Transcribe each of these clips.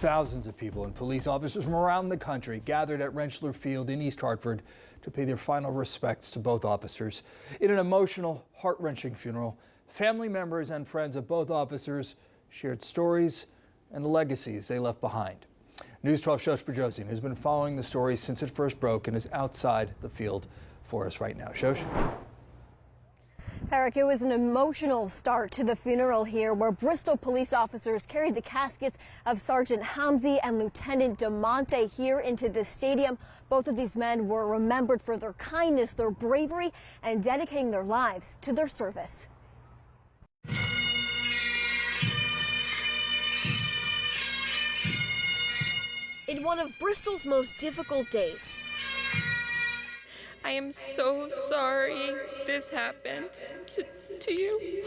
Thousands of people and police officers from around the country gathered at Rentschler Field in East Hartford to pay their final respects to both officers. In an emotional, heart-wrenching funeral, family members and friends of both officers shared stories and the legacies they left behind. News 12 Shosh Bedrosian has been following the story since it first broke and is outside the field for us right now. Shosh? Eric, it was an emotional start to the funeral here where Bristol police officers carried the caskets of Sergeant Hamzy and Lieutenant DeMonte here into the stadium. Both of these men were remembered for their kindness, their bravery, and dedicating their lives to their service. In one of Bristol's most difficult days, I am so sorry this happened to you.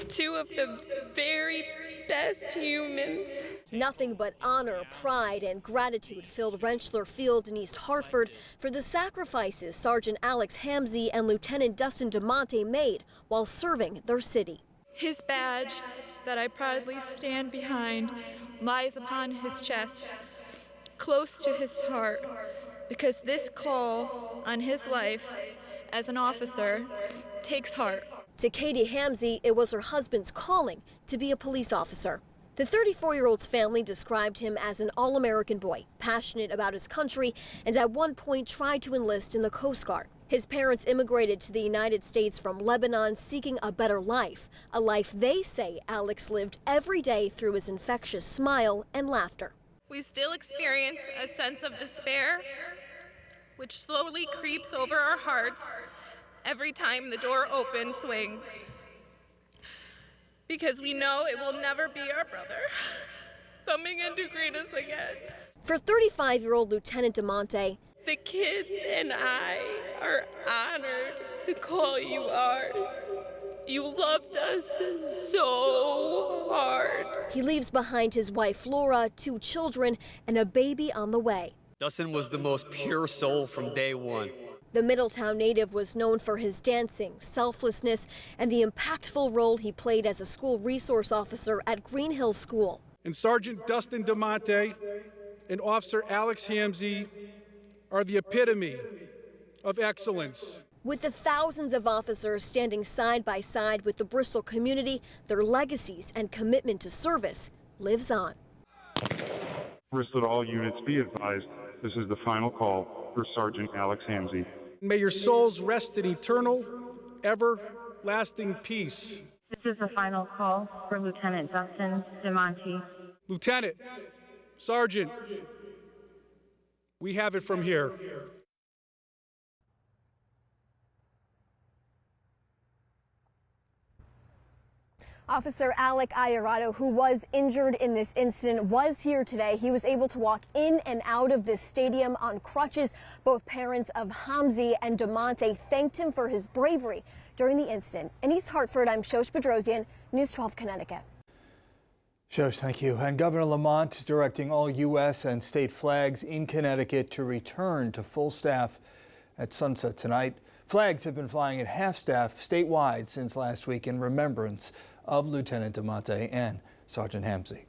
Two of the very best humans. Nothing but honor, pride, and gratitude filled Rentschler Field in East Hartford for the sacrifices Sergeant Alex Hamzy and Lieutenant Dustin DeMonte made while serving their city. His badge that I proudly stand behind lies upon his chest, close to his heart, because this call on his life as an officer takes heart. To Katie Hamzy, it was her husband's calling to be a police officer. The 34-year-old's family described him as an all-American boy, passionate about his country, and at one point tried to enlist in the Coast Guard. His parents immigrated to the United States from Lebanon seeking a better life, a life they say Alex lived every day through his infectious smile and laughter. We still experience a sense of despair, which slowly creeps over our hearts every time the door open swings. Because we know it will never be our brother coming in to greet us again. For 35-year-old Lieutenant DeMonte, the kids and I are honored to call you ours. You loved us so hard. He leaves behind his wife Laura, 2 children, and a baby on the way. Dustin was the most pure soul from day one. The Middletown native was known for his dancing, selflessness, and the impactful role he played as a school resource officer at Green Hills School. And Sergeant Dustin DeMonte and Officer Alex Hamzy are the epitome of excellence. With the thousands of officers standing side by side with the Bristol community, their legacies and commitment to service lives on. Bristol, to all units, be advised, this is the final call for Sergeant Alex Hamzy. May your souls rest in eternal, everlasting peace. This is the final call for Lieutenant Dustin DeMonte. Lieutenant, Sergeant, we have it from here. Officer Alec Ayarado, who was injured in this incident, was here today. He was able to walk in and out of this stadium on crutches. Both parents of Hamzy and DeMonte thanked him for his bravery during the incident. In East Hartford, I'm Shosh Bedrosian, News 12 Connecticut. Shosh, thank you. And Governor Lamont directing all U.S. and state flags in Connecticut to return to full staff at sunset tonight. Flags have been flying at half-staff statewide since last week in remembrance of Lieutenant DeMonte and Sergeant Hamzy.